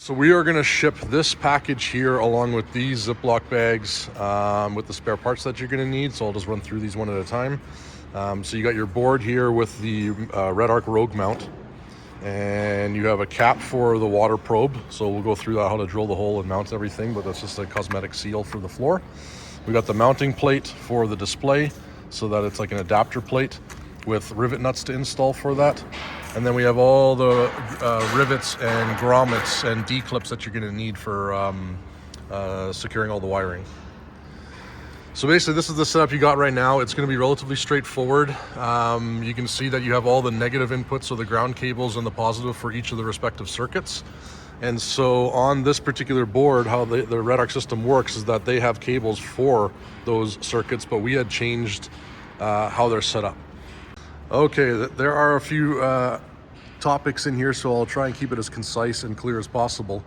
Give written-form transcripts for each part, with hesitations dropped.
So we are going to ship this package here along with these Ziploc bags with the spare parts that you're going to need. So I'll just run through these one at a time. So you got your board here with the Redarc Rogue mount, and you have a cap for the water probe. So we'll go through how to drill the hole and mount everything, but that's just a cosmetic seal for the floor. We got the mounting plate for the display so that it's like an adapter plate with rivet nuts to install for that. And then we have all the rivets and grommets and D-clips that you're going to need for securing all the wiring. So basically this is the setup you got right now. It's going to be relatively straightforward. You can see that you have all the negative inputs, so the ground cables and the positive for each of the respective circuits. And so on this particular board, how the Redarc system works is that they have cables for those circuits, but we had changed how they're set up. Okay, there are a few topics in here, so I'll try and keep it as concise and clear as possible.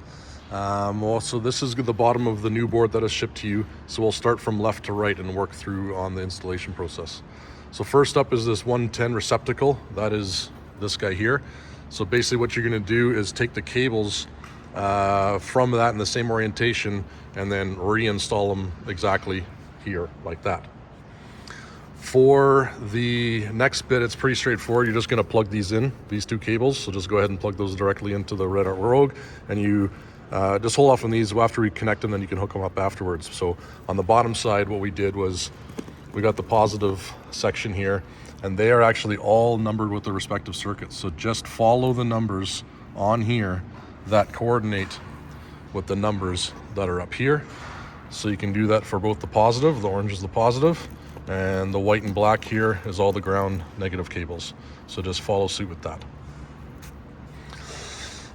Also, this is the bottom of the new board that is shipped to you, so we'll start from left to right and work through on the installation process. So first up is this 110 receptacle. That is this guy here. So basically what you're going to do is take the cables from that in the same orientation and then reinstall them exactly here like that. For the next bit, it's pretty straightforward. You're just going to plug these in, these two cables. So just go ahead and plug those directly into the Redarc Rogue, and you just hold off on these. After we connect them, then you can hook them up afterwards. So on the bottom side, what we did was we got the positive section here, and they are actually all numbered with the respective circuits. So just follow the numbers on here that coordinate with the numbers that are up here. So you can do that for both the positive, the orange is the positive, and the white and black here is all the ground negative cables. So just follow suit with that.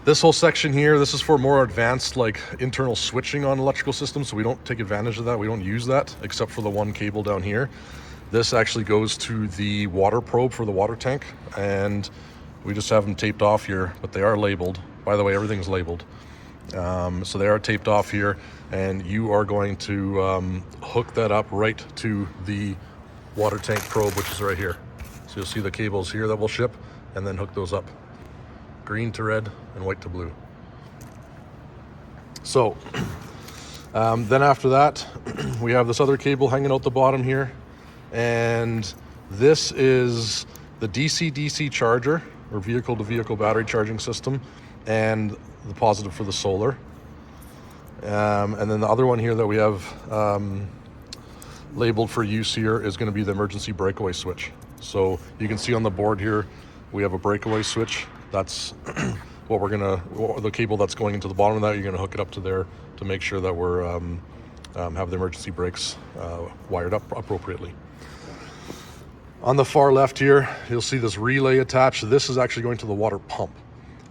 This whole section here, this is for more advanced like internal switching on electrical systems, so we don't take advantage of that. We don't use that except for the one cable down here. This actually goes to the water probe for the water tank, and we just have them taped off here, but they are labeled. By the way, everything's labeled. So they are taped off here, and you are going to hook that up right to the water tank probe, which is right here. So you'll see the cables here that we'll ship, and then hook those up. Green to red and white to blue. So then after that, we have this other cable hanging out the bottom here, and this is the DC-DC charger, or vehicle-to-vehicle battery charging system, and the positive for the solar. And then the other one here that we have labeled for use here is going to be the emergency breakaway switch. So you can see on the board here we have a breakaway switch. That's what the cable that's going into the bottom of that, you're going to hook it up to there to make sure that we're have the emergency brakes wired up appropriately. On the far left here, you'll see this relay attached. This is actually going to the water pump.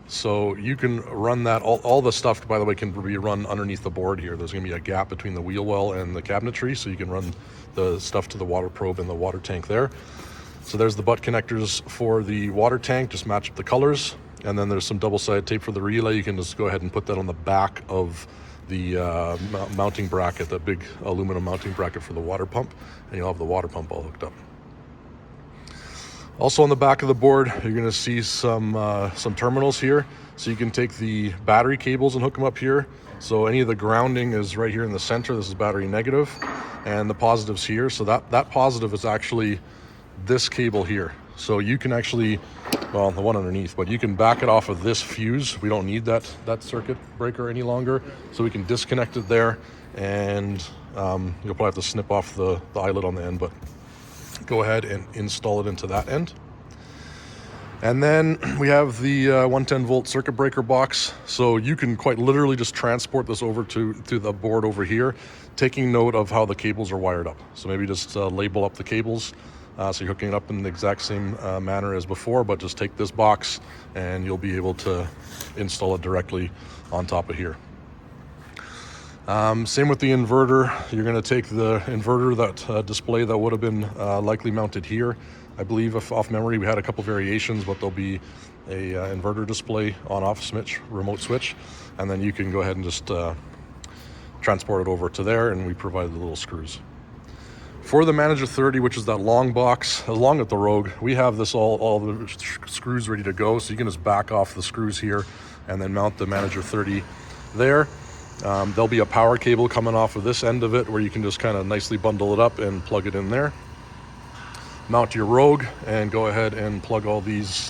So you can run that, all the stuff, by the way, can be run underneath the board here. There's going to be a gap between the wheel well and the cabinetry, so you can run the stuff to the water probe and the water tank there. So there's the butt connectors for the water tank, just match up the colors. And then there's some double-sided tape for the relay. You can just go ahead and put that on the back of the mounting bracket, the big aluminum mounting bracket for the water pump, and you'll have the water pump all hooked up. Also on the back of the board, you're going to see some terminals here. So you can take the battery cables and hook them up here. So any of the grounding is right here in the center. This is battery negative, and the positive's here. So that positive is actually this cable here. So you can actually, well, the one underneath, but you can back it off of this fuse. We don't need that circuit breaker any longer. So we can disconnect it there, and you'll probably have to snip off the eyelet on the end, but go ahead and install it into that end. And then we have the 110 volt circuit breaker box. So you can quite literally just transport this over to the board over here, taking note of how the cables are wired up. So maybe just label up the cables. So you're hooking it up in the exact same manner as before, but just take this box and you'll be able to install it directly on top of here. Same with the inverter. You're going to take the inverter, that display that would have been likely mounted here. I believe, if off memory, we had a couple variations, but there'll be a inverter display on-off switch, remote switch, and then you can go ahead and just transport it over to there, and we provide the little screws. For the Manager 30, which is that long box, along with the Rogue, we have this all the screws ready to go, so you can just back off the screws here and then mount the Manager 30 there. There'll be a power cable coming off of this end of it where you can just kind of nicely bundle it up and plug it in there. Mount your Rogue and go ahead and plug all these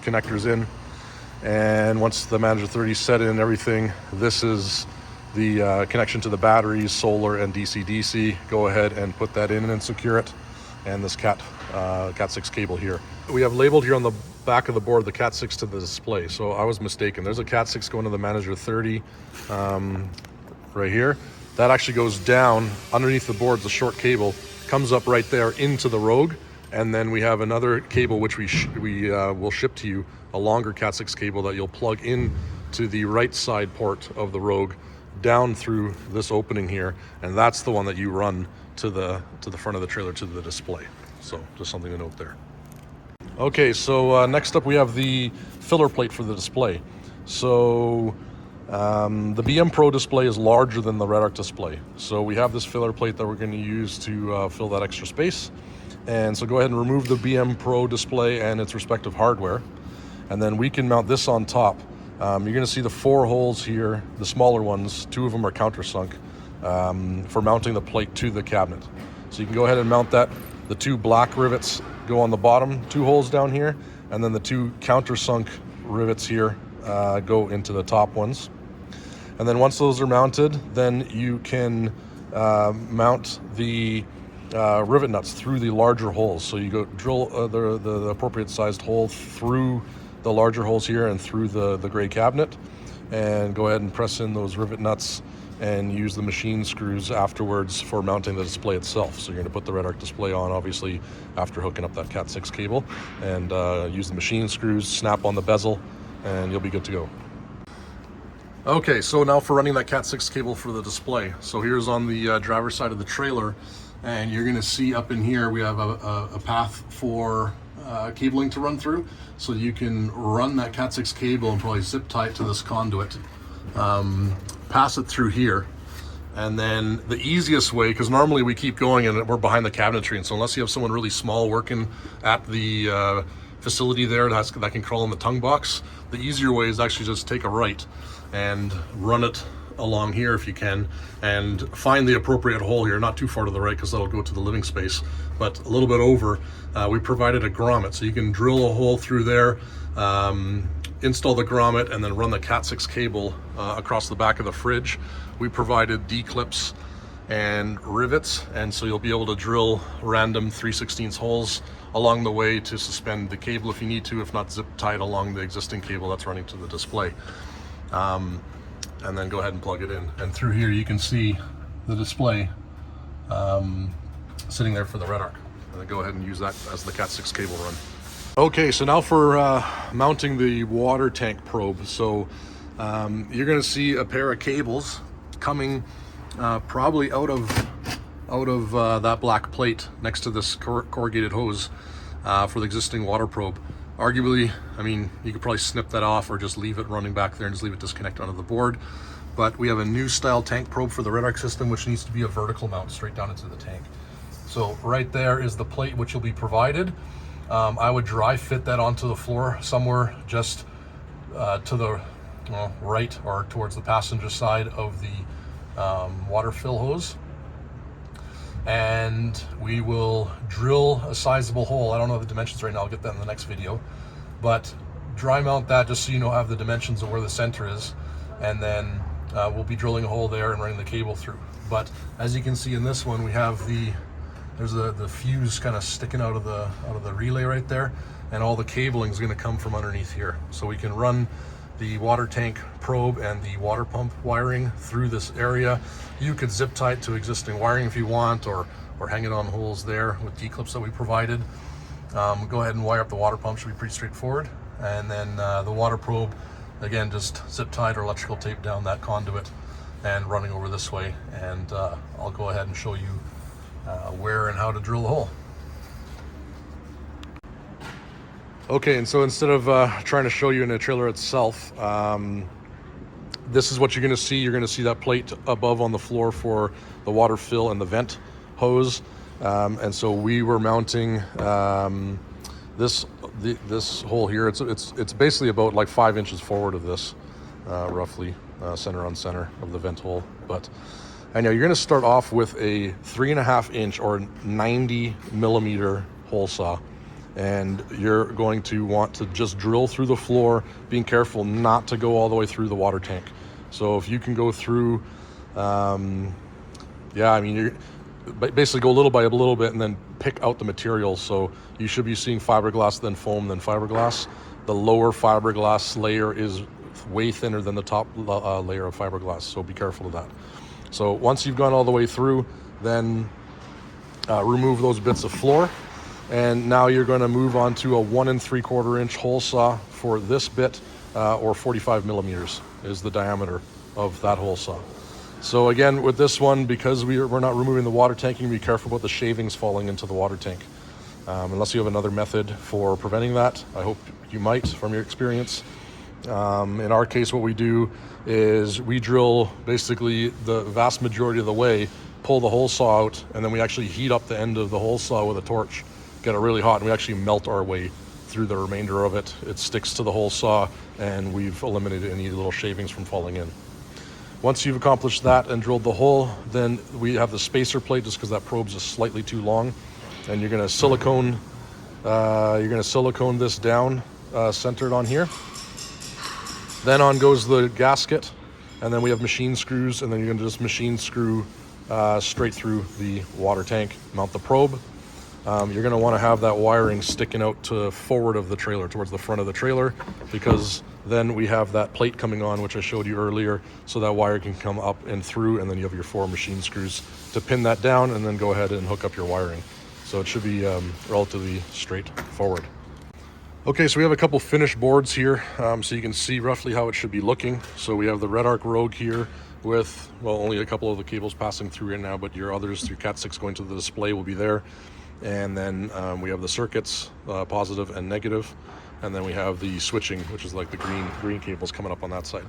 connectors in. And once the Manager 30 is set in everything, this is the connection to the batteries, solar and DC-DC. Go ahead and put that in and secure it. And this Cat 6 cable here. We have labeled here on the back of the board the Cat 6 to the display. So I was mistaken. There's a Cat 6 going to the Manager 30 right here. That actually goes down underneath the board. The short cable comes up right there into the Rogue. And then we have another cable which we will ship to you, a longer Cat 6 cable that you'll plug in to the right side port of the Rogue down through this opening here, and that's the one that you run to the front of the trailer to the display. So just something to note there. Okay, so next up we have the filler plate for the display. So the BMPRO display is larger than the Redarc display. So we have this filler plate that we're going to use to fill that extra space. And so go ahead and remove the BMPRO display and its respective hardware. And then we can mount this on top. You're going to see the 4 holes here, the smaller ones, 2 of them are countersunk for mounting the plate to the cabinet. So you can go ahead and mount that. The 2 black rivets go on the bottom 2 holes down here, and then the 2 countersunk rivets here go into the top ones. And then once those are mounted, then you can mount the rivet nuts through the larger holes. So you go drill the appropriate sized hole through the larger holes here and through the gray cabinet, and go ahead and press in those rivet nuts and use the machine screws afterwards for mounting the display itself. So you're going to put the Redarc display on obviously after hooking up that Cat 6 cable, and use the machine screws, snap on the bezel, and you'll be good to go. Okay, so now for running that Cat 6 cable for the display. So here's on the driver's side of the trailer, and you're going to see up in here we have a path for cabling to run through, so you can run that Cat 6 cable and probably zip tie it to this conduit, pass it through here, and then the easiest way, because normally we keep going and we're behind the cabinetry, and so unless you have someone really small working at the facility there that can crawl in the tongue box, the easier way is actually just take a right and run it along here if you can, and find the appropriate hole here, not too far to the right because that'll go to the living space, but a little bit over. We provided a grommet, so you can drill a hole through there, install the grommet, and then run the Cat 6 cable across the back of the fridge. We provided D-clips and rivets, and so you'll be able to drill random 3/16 holes along the way to suspend the cable if you need to, if not zip tie it along the existing cable that's running to the display. And then go ahead and plug it in. And through here you can see the display sitting there for the Redarc. And then go ahead and use that as the Cat 6 cable run. Okay, so now for mounting the water tank probe. So you're going to see a pair of cables coming probably out of that black plate next to this corrugated hose for the existing water probe. Arguably, I mean, you could probably snip that off or just leave it running back there and just leave it disconnect onto the board. But we have a new style tank probe for the Redarc system, which needs to be a vertical mount straight down into the tank. So right there is the plate which will be provided. I would dry fit that onto the floor somewhere just to the right or towards the passenger side of the water fill hose. And we will drill a sizable hole. I don't know the dimensions right now, I'll get that in the next video, but dry mount that just so you know, have the dimensions of where the center is, and then we'll be drilling a hole there and running the cable through. But as you can see in this one, we have there's the fuse kind of sticking out of the relay right there, and all the cabling is going to come from underneath here, so we can run the water tank probe and the water pump wiring through this area. You could zip tie it to existing wiring if you want, or hang it on holes there with D-clips that we provided. Go ahead and wire up the water pump, should be pretty straightforward. And then the water probe, again, just zip tied or electrical tape down that conduit and running over this way. And I'll go ahead and show you where and how to drill the hole. Okay, and so instead of trying to show you in the trailer itself, this is what you're going to see. You're going to see that plate above on the floor for the water fill and the vent hose. And so we were mounting this hole here. It's basically about like 5 inches forward of this, roughly. center on center of the vent hole. But anyhow, you're going to start off with a 3.5 inch or 90 millimeter hole saw, and you're going to want to just drill through the floor, being careful not to go all the way through the water tank. So if you can go through, you basically go little by a little bit and then pick out the materials. So you should be seeing fiberglass, then foam, then fiberglass. The lower fiberglass layer is way thinner than the top layer of fiberglass, so be careful of that. So once you've gone all the way through, then remove those bits of floor, and now you're going to move on to a 1 3/4 inch hole saw for this bit, or 45 millimeters is the diameter of that hole saw. So again, with this one, because we're not removing the water tank, you can be careful about the shavings falling into the water tank. Unless you have another method for preventing that. I hope you might from your experience. In our case, what we do is we drill basically the vast majority of the way, pull the hole saw out, and then we actually heat up the end of the hole saw with a torch, get it really hot, and we actually melt our way through the remainder of it. It sticks to the hole saw, and we've eliminated any little shavings from falling in. Once you've accomplished that and drilled the hole, then we have the spacer plate, just because that probe's is slightly too long, and you're going to silicone this down, centered on here. Then on goes the gasket, and then we have machine screws, and then you're going to just machine screw straight through the water tank, mount the probe. You're going to want to have that wiring sticking out to forward of the trailer, towards the front of the trailer, because then we have that plate coming on, which I showed you earlier, so that wire can come up and through, and then you have your 4 machine screws to pin that down, and then go ahead and hook up your wiring. So it should be relatively straightforward. Okay, so we have a couple finished boards here, so you can see roughly how it should be looking. So we have the Redarc Rogue here with, well, only a couple of the cables passing through right now, but your others, your Cat 6 going to the display, will be there. And then we have the circuits, positive and negative. And then we have the switching, which is like the green cables coming up on that side.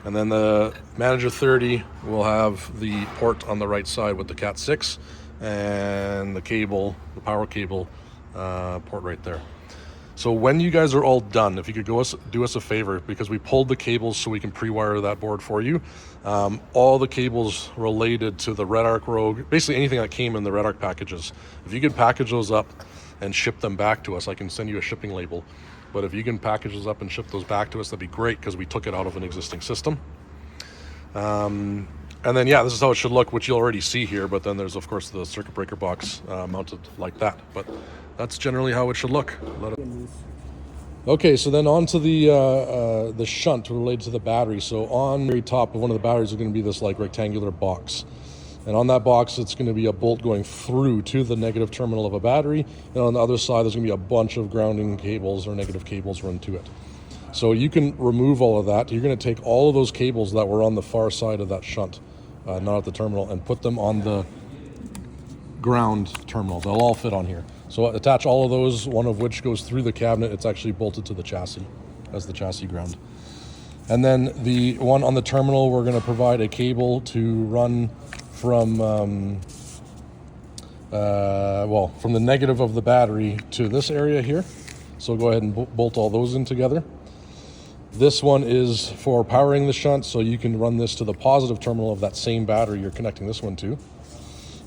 And then the Manager 30 will have the port on the right side with the Cat 6 and the cable, the power cable port right there. So when you guys are all done, if you could do us a favor, because we pulled the cables so we can pre-wire that board for you. All the cables related to the Redarc Rogue, basically anything that came in the Redarc packages, if you could package those up and ship them back to us, I can send you a shipping label. But if you can package those up and ship those back to us, that'd be great, because we took it out of an existing system. And then, yeah, this is how it should look, which you'll already see here, but then there's, of course, the circuit breaker box mounted like that. But that's generally how it should look. Okay, so then on to the shunt related to the battery. So on the very top of one of the batteries is going to be this like rectangular box. And on that box, it's going to be a bolt going through to the negative terminal of a battery. And on the other side, there's going to be a bunch of grounding cables or negative cables run to it. So you can remove all of that. You're going to take all of those cables that were on the far side of that shunt, not at the terminal, and put them on the ground terminal. They'll all fit on here. So attach all of those, one of which goes through the cabinet. It's actually bolted to the chassis as the chassis ground. And then the one on the terminal, we're going to provide a cable to run from from the negative of the battery to this area here. So go ahead and bolt all those in together. This one is for powering the shunt, so you can run this to the positive terminal of that same battery you're connecting this one to.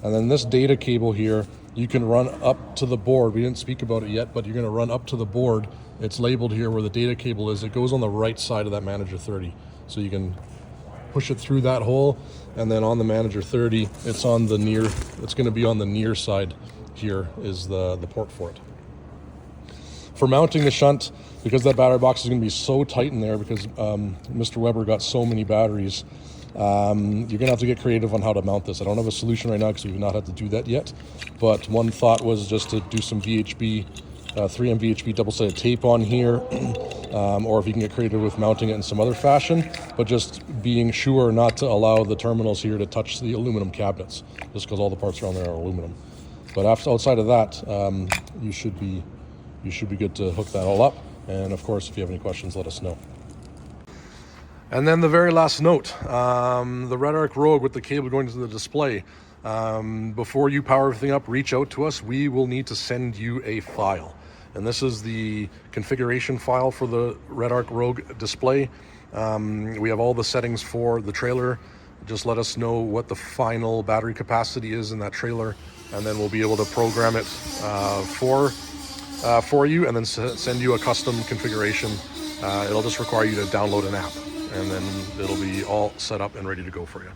And then this data cable here, you can run up to the board. We didn't speak about it yet, but you're going to run up to the board. It's labeled here where the data cable is. It goes on the right side of that Manager 30. So you can push it through that hole, and then on the Manager 30, it's going to be on the near side here is the port for it. For mounting the shunt, because that battery box is going to be so tight in there, because Mr. Weber got so many batteries, you're going to have to get creative on how to mount this. I don't have a solution right now because we've not had to do that yet, but one thought was just to do some VHB, 3M VHB double-sided tape on here, or if you can get creative with mounting it in some other fashion, but just being sure not to allow the terminals here to touch the aluminum cabinets, just because all the parts around there are aluminum. But outside of that, you should be good to hook that all up. And of course, if you have any questions, let us know. And then the very last note, the Redarc Rogue with the cable going to the display. Before you power everything up, reach out to us. We will need to send you a file. And this is the configuration file for the Redarc Rogue display. We have all the settings for the trailer. Just let us know what the final battery capacity is in that trailer, and then we'll be able to program it for you, and then send you a custom configuration. It'll just require you to download an app, and then it'll be all set up and ready to go for you.